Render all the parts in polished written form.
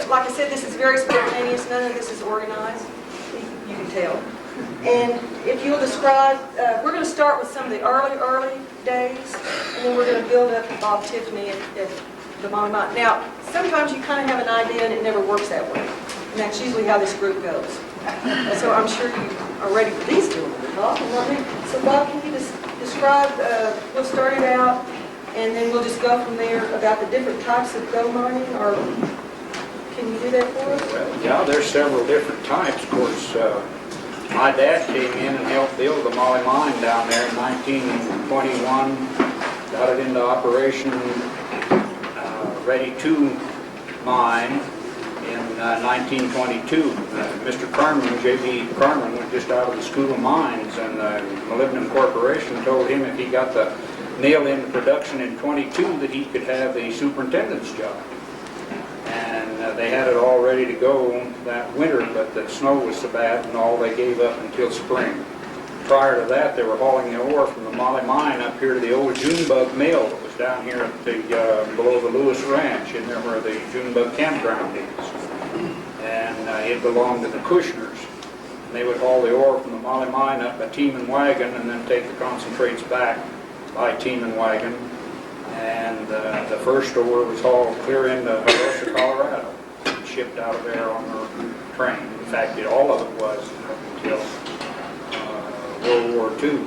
like I said, this is very spontaneous. None of this is organized. You can tell. And if you'll describe, we're going to start with some of the early days, and then we're going to build up to Bob Tiffany at the Molly Mine. Now, sometimes you kind of have an idea and it never works that way. And that's usually how this group goes. So I'm sure you are ready for these two to talk. So Bob, can you describe, we'll start it out, and then we'll just go from there about the different types of gold mining, or can you do that for us? Well, yeah, there's several different types. Of course, my dad came in and helped build the Molly Mine down there in 1921, got it into operation, ready to mine in 1922. Mr. Carmen, J.B. Carmen, was just out of the School of Mines, and Molybdenum Corporation told him if he got the mill into production in 22 that he could have the superintendent's job. And they had it all ready to go that winter, but the snow was so bad and all, they gave up until spring. Prior to that, they were hauling the ore from the Molly Mine up here to the old Junebug mill that was down here at the below the Lewis Ranch, in there where the Junebug campground is. And it belonged to the Kushners. And they would haul the ore from the Molly Mine up by team and wagon, and then take the concentrates back by team and wagon. And the first ore was hauled clear into Hiroshima, Colorado, and shipped out of there on the train. In fact, all of it was up until World War II.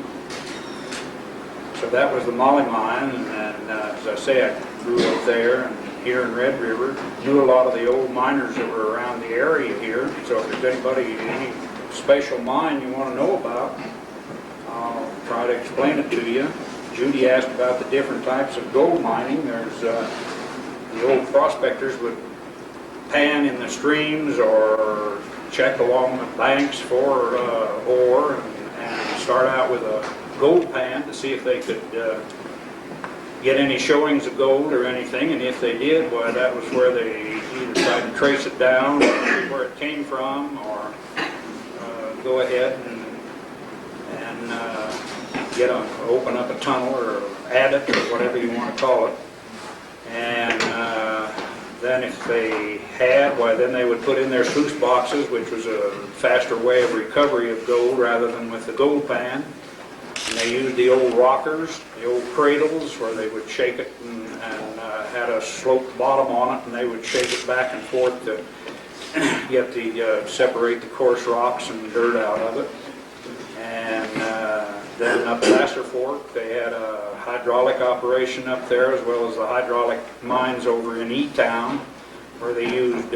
So that was the Molly Mine, and as I say, I grew up there and here in Red River. Knew a lot of the old miners that were around the area here. So if there's any special mine you want to know about, I'll try to explain it to you. Judy asked about the different types of gold mining. There's the old prospectors would pan in the streams or check along the banks for ore, and start out with a gold pan to see if they could get any showings of gold or anything, and if they did, well, that was where they either tried to trace it down, or see where it came from, or go ahead and open up a tunnel or add it or whatever you want to call it. And then if they had, well, then they would put in their sluice boxes, which was a faster way of recovery of gold rather than with the gold pan. And they used the old rockers, the old cradles, where they would shake it and had a sloped bottom on it, and they would shake it back and forth to get separate the coarse rocks and dirt out of it. And then up Placer Fork, they had a hydraulic operation up there, as well as the hydraulic mines over in E-Town, where they used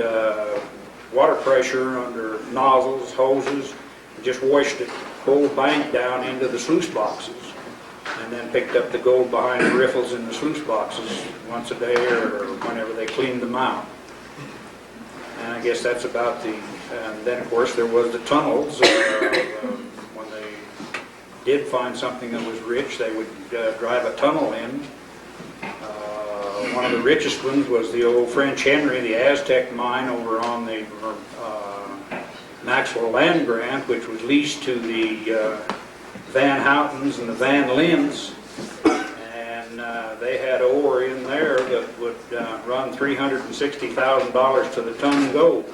water pressure under nozzles, hoses, and just washed the whole bank down into the sluice boxes, and then picked up the gold behind the riffles in the sluice boxes once a day or whenever they cleaned them out. And I guess that's about the, and then of course there was the tunnels. When they did find something that was rich, they would drive a tunnel in. One of the richest ones was the old French Henry, the Aztec mine over on the Maxwell Land Grant, which was leased to the Van Houtens and the Van Lins. And they had ore in there that would run $360,000 to the ton gold.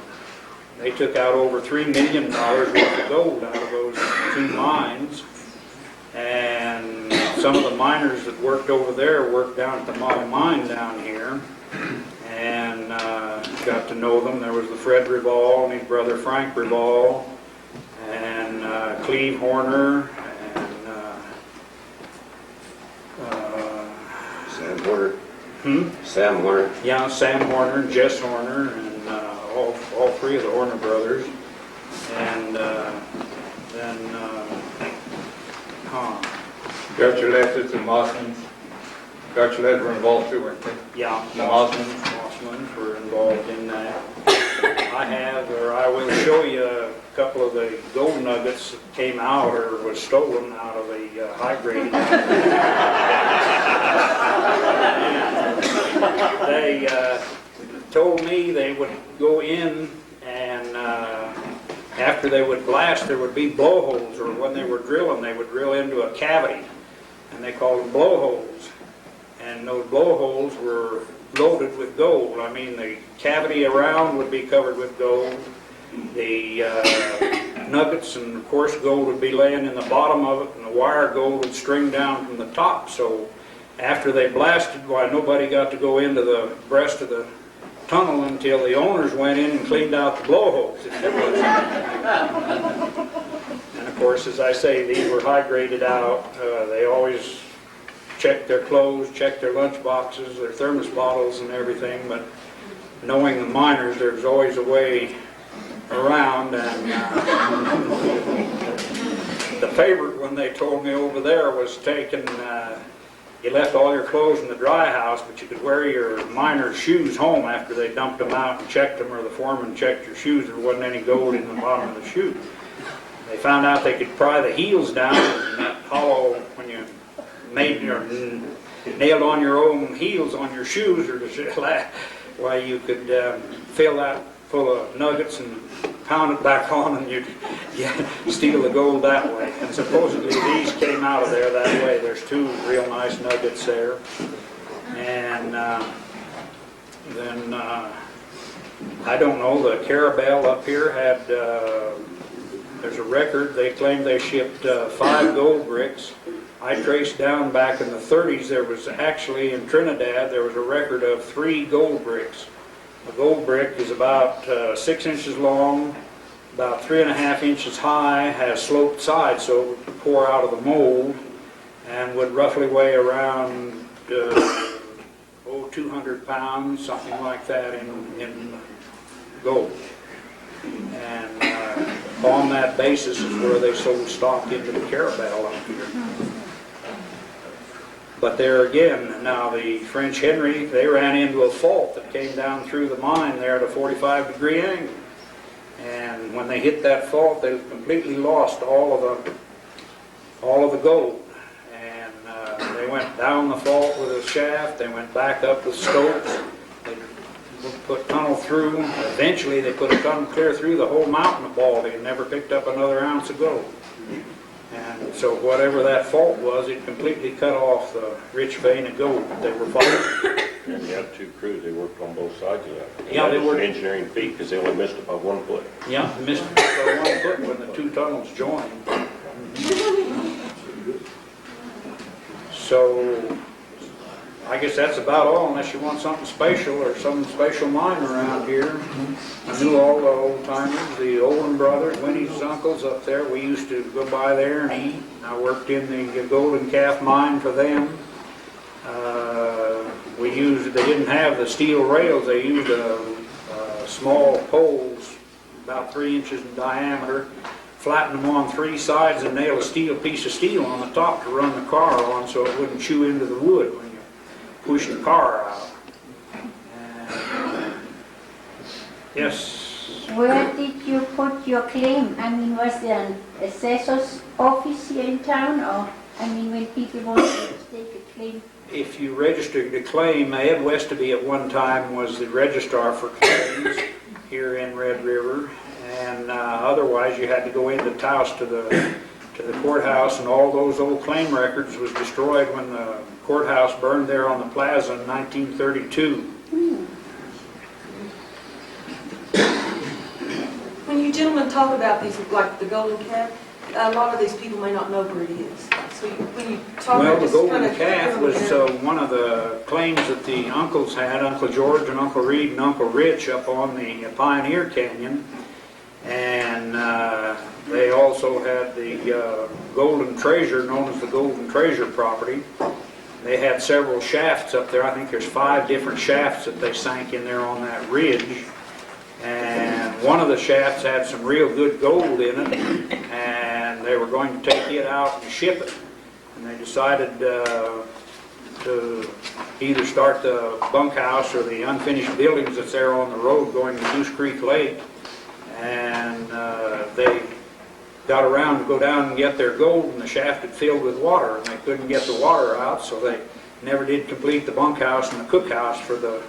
They took out over $3 million worth of gold out of those two mines. And some of the miners that worked over there worked down at the Molly Mine down here, and got to know them. There was the Fred Reval and his brother Frank Reval, and Cleve Horner, and Sam Horner. Sam Horner. Yeah, Sam Horner and Jess Horner, and all three of the Horner brothers. And Gertrude and Mossmans. Gertrude were involved too, weren't they? Yeah, The Mossmans were involved in that. I will show you a couple of the gold nuggets that came out or was stolen out of the high grading. They told me they would go in, and after they would blast, there would be blowholes, or when they were drilling, they would drill into a cavity, and they called them blowholes. And those blowholes were loaded with gold. I mean, the cavity around would be covered with gold. The nuggets and, of course, gold would be laying in the bottom of it, and the wire gold would string down from the top. So after they blasted, why, nobody got to go into the breast of the tunnel until the owners went in and cleaned out the blowholes. And of course, as I say, these were high graded out. They always checked their clothes, checked their lunch boxes, their thermos bottles and everything, but knowing the miners, there's always a way around. And the favorite one they told me over there was taking, you left all your clothes in the dry house, but you could wear your miner's shoes home after they dumped them out and checked them, or the foreman checked your shoes. There wasn't any gold in the bottom of the shoe. They found out they could pry the heels down in that hollow when you made your nailed on your own heels on your shoes, or why you could fill that full of nuggets and pound it back on, and you'd steal the gold that way. And supposedly these came out of there that way. There's two real nice nuggets there. And then I don't know, the Caribel up here had, there's a record, they claimed they shipped 5 gold bricks. I traced down back in the 30s, there was actually in Trinidad, there was a record of 3 gold bricks. A gold brick is about 6 inches long, about 3.5 inches high, has sloped sides so it would pour out of the mold, and would roughly weigh around 200 pounds, something like that in gold. And on that basis is where they sold stock into the Caribel up here. But there again, now the French Henry, they ran into a fault that came down through the mine there at a 45-degree angle. And when they hit that fault, they completely lost all of the gold. And they went down the fault with a shaft, they went back up with stopes, they put tunnel through. Eventually they put a tunnel clear through the whole mountain of Baldy and never picked up another ounce of gold. And so whatever that fault was, it completely cut off the rich vein of gold that they were following. And you had 2 crews, they worked on both sides of that. Yeah, they were. An engineering feat because they only missed it by 1 foot. Yeah, missed it by 1 foot when the 2 tunnels joined. So I guess that's about all, unless you want something special or some special mine around here. I knew all the old timers, the Olin brothers, Winnie's uncles up there. We used to go by there and eat. I worked in the Golden Calf mine for them. They didn't have the steel rails. They used small poles about 3 inches in diameter, flatten them on 3 sides and nail a piece of steel on the top to run the car on so it wouldn't chew into the wood when you push the car out. Yes. Where did you put your claim? I mean, was there an assessor's office here in town, or, I mean, when people want to take a claim? If you registered to claim, Ed Westerby at one time was the registrar for claims here in Red River, and otherwise you had to go into Taos to the courthouse, and all those old claim records was destroyed when the courthouse burned there on the plaza in 1932. When you gentlemen talk about these, like the Golden Calf, a lot of these people may not know where it is. So when you talk Well, about the this Golden Calf was one of the claims that the uncles had, Uncle George and Uncle Reed and Uncle Rich up on the Pioneer Canyon. And they also had the Golden Treasure, known as the Golden Treasure property. They had several shafts up there. I think there's 5 different shafts that they sank in there on that ridge. And one of the shafts had some real good gold in it, and they were going to take it out and ship it. And they decided to either start the bunkhouse or the unfinished buildings that's there on the road going to Goose Creek Lake. And they got around to go down and get their gold, and the shaft had filled with water, and they couldn't get the water out, so they never did complete the bunkhouse and the cookhouse for the...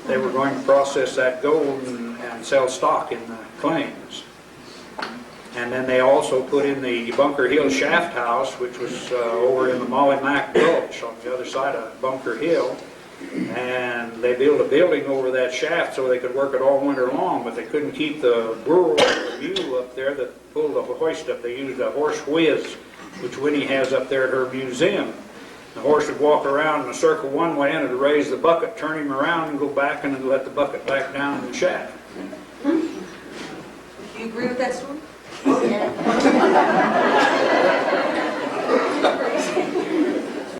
They were going to process that gold and sell stock in the claims. And then they also put in the Bunker Hill Shaft House, which was over in the Molly Mac Gulch on the other side of Bunker Hill. And they built a building over that shaft so they could work it all winter long, but they couldn't keep the burro, the mule up there that pulled the hoist up. They used a horse whiz, which Winnie has up there at her museum. The horse would walk around in a circle one way and it'd raise the bucket, turn him around and go back and then let the bucket back down in the shaft. Do you agree with that story? Yeah.